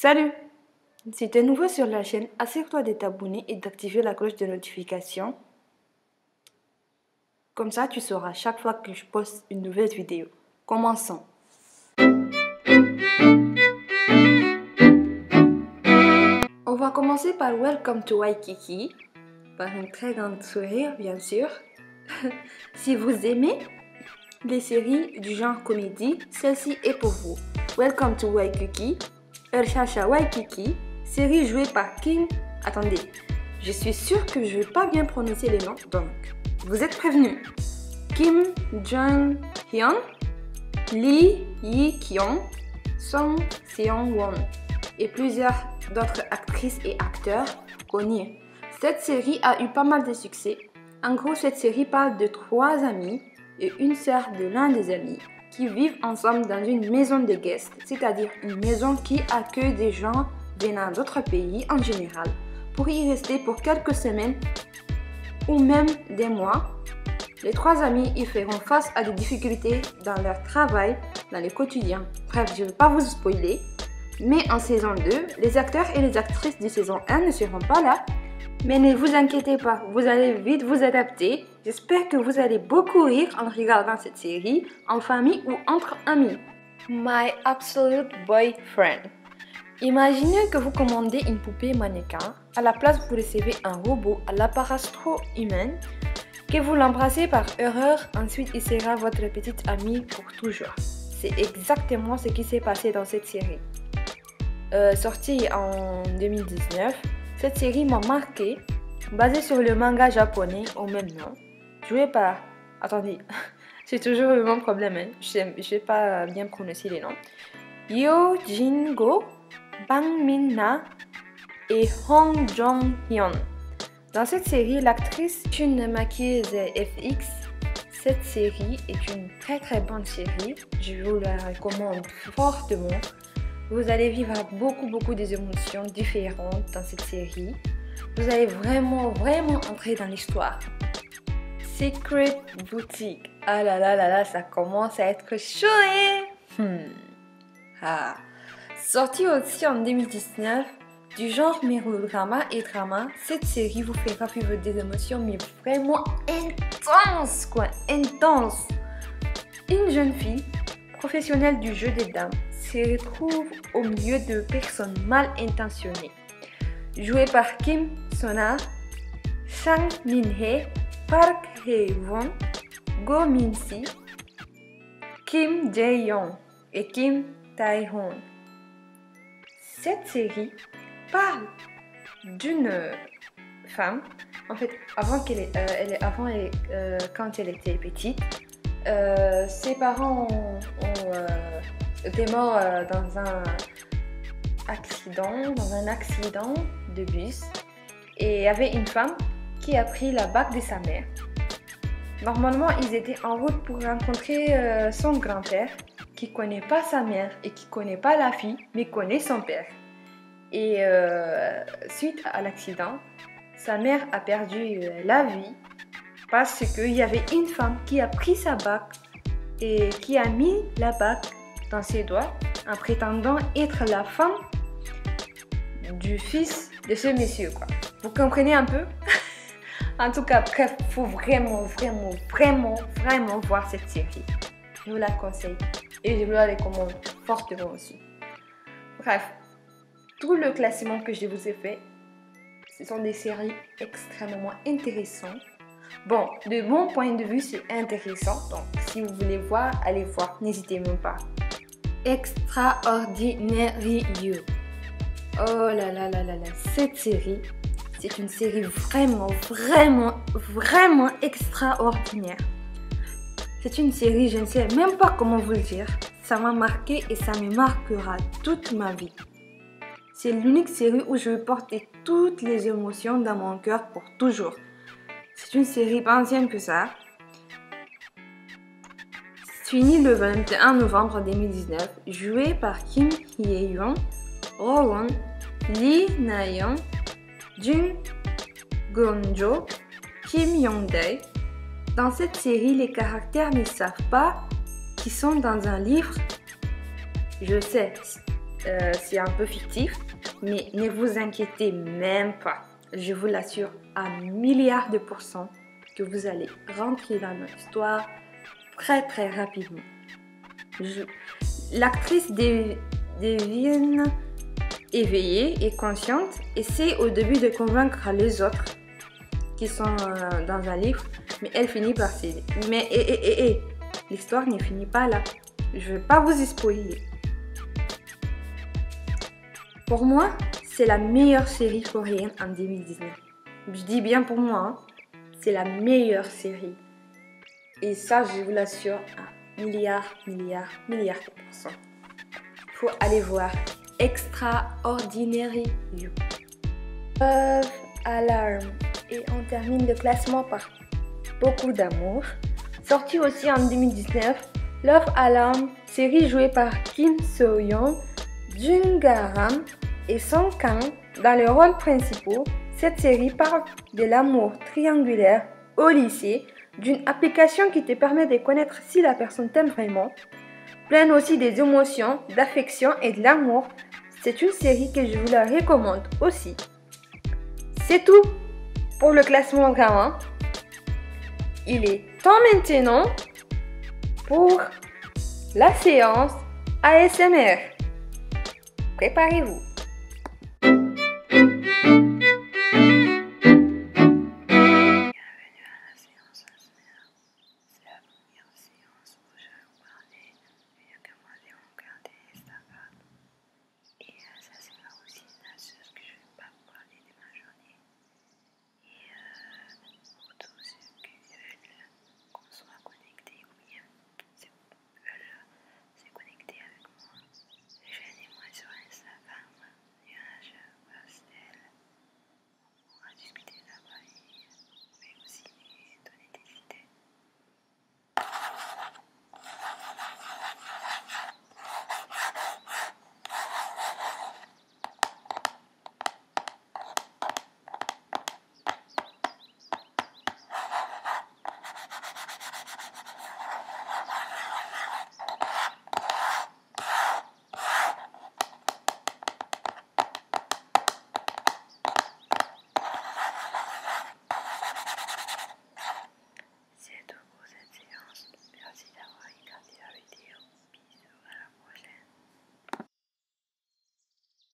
Salut! Si tu es nouveau sur la chaîne, assure-toi de t'abonner et d'activer la cloche de notification. Comme ça, tu sauras chaque fois que je poste une nouvelle vidéo. Commençons! On va commencer par Welcome to Waikiki, par un très grand sourire, bien sûr. Si vous aimez les séries du genre comédie, celle-ci est pour vous. Welcome to Waikiki, Ershacha Waikiki, série jouée par Kim. Attendez, je suis sûre que je ne vais pas bien prononcer les noms, donc vous êtes prévenus. Kim Jung-hyun, Lee Yi-kyung, Song Seong-won et plusieurs d'autres actrices et acteurs connus. Cette série a eu pas mal de succès. En gros, cette série parle de 3 amis et une sœur de l'un des amis qui vivent ensemble dans une maison de guest, c'est-à-dire une maison qui accueille des gens venant d'autres pays en général, pour y rester pour quelques semaines ou même des mois. Les 3 amis y feront face à des difficultés dans leur travail, dans le quotidien. Bref, je ne vais pas vous spoiler, mais en saison 2, les acteurs et les actrices de saison 1 ne seront pas là. Mais ne vous inquiétez pas, vous allez vite vous adapter. J'espère que vous allez beaucoup rire en regardant cette série, en famille ou entre amis. My Absolute Boyfriend. Imaginez que vous commandez une poupée mannequin. À la place, vous recevez un robot à l'apparence trop humaine, que vous l'embrassez par erreur. Ensuite, il sera votre petite amie pour toujours. C'est exactement ce qui s'est passé dans cette série. Sortie en 2019. Cette série m'a marqué, basée sur le manga japonais au même nom, joué par... Attendez, c'est toujours le même problème, hein. Je vais pas bien prononcer les noms. Yo Jin-go, Bang Min-na et Hong Jong-hyun. Dans cette série, l'actrice est une maquilleuse FX. Cette série est une très bonne série. Je vous la recommande fortement. Vous allez vivre beaucoup des émotions différentes dans cette série. Vous allez vraiment entrer dans l'histoire. Secret Boutique. Ah là, ça commence à être chaud, hein? Sortie aussi en 2019, du genre mélodrama et drama, cette série vous fera vivre des émotions mais vraiment intenses, quoi, intenses. Une jeune fille, professionnelle du jeu des dames, se retrouve au milieu de personnes mal intentionnées. Joué par Kim Sona, Sang Min-hye, Park Hae-won, Go Min-si, Kim Jae-young et Kim Tae-hoon. Cette série parle d'une femme, en fait, quand elle était petite, ses parents étaient morts dans un accident de bus, et il y avait une femme qui a pris la bague de sa mère. Normalement, ils étaient en route pour rencontrer son grand-père, qui connaît pas sa mère et qui connaît pas la fille, mais connaît son père. Et suite à l'accident, sa mère a perdu la vie parce qu'il y avait une femme qui a pris sa bague et qui a mis la bague dans ses doigts en prétendant être la femme du fils de ce monsieur, quoi. Vous comprenez un peu? En tout cas, bref, il faut vraiment voir cette série. Je vous la conseille et je vous la recommande fortement aussi. Bref, tout le classement que je vous ai fait, ce sont des séries extrêmement intéressantes. Bon, de mon point de vue, c'est intéressant. Donc, si vous voulez voir, allez voir. N'hésitez même pas. Extraordinary You. Oh là. Cette série, c'est une série vraiment extraordinaire. C'est une série, je ne sais même pas comment vous le dire. Ça m'a marqué et ça me marquera toute ma vie. C'est l'unique série où je vais porter toutes les émotions dans mon cœur pour toujours. C'est une série pas ancienne que ça. Fini le 21 novembre 2019, jouée par Kim Hye-young, Rowan, Lee Na-young, Jung Gun-jo, Kim Yong-dae. Dans cette série, les caractères ne savent pas qu'ils sont dans un livre. Je sais, c'est un peu fictif, mais ne vous inquiétez même pas. Je vous l'assure à milliards de pourcents que vous allez rentrer dans l'histoire très rapidement. L'actrice devient éveillée et consciente, essaie au début de convaincre les autres qui sont dans un livre, mais elle finit par céder. Mais l'histoire ne finit pas là. Je ne vais pas vous y spoiler. Pour moi, c'est la meilleure série coréenne en 2019. Je dis bien pour moi, hein, c'est la meilleure série. Et ça, je vous l'assure à milliards de pourcents. Il faut aller voir Extraordinary You. Love Alarm. Et on termine le classement par Beaucoup d'amour. Sorti aussi en 2019, Love Alarm, série jouée par Kim So-young, Jung Ga-ram et Song Kang dans les rôles principaux. Cette série parle de l'amour triangulaire au lycée, d'une application qui te permet de connaître si la personne t'aime vraiment, pleine aussi des émotions, d'affection et de l'amour. C'est une série que je vous la recommande aussi. C'est tout pour le classement drama. Il est temps maintenant pour la séance ASMR. Préparez-vous.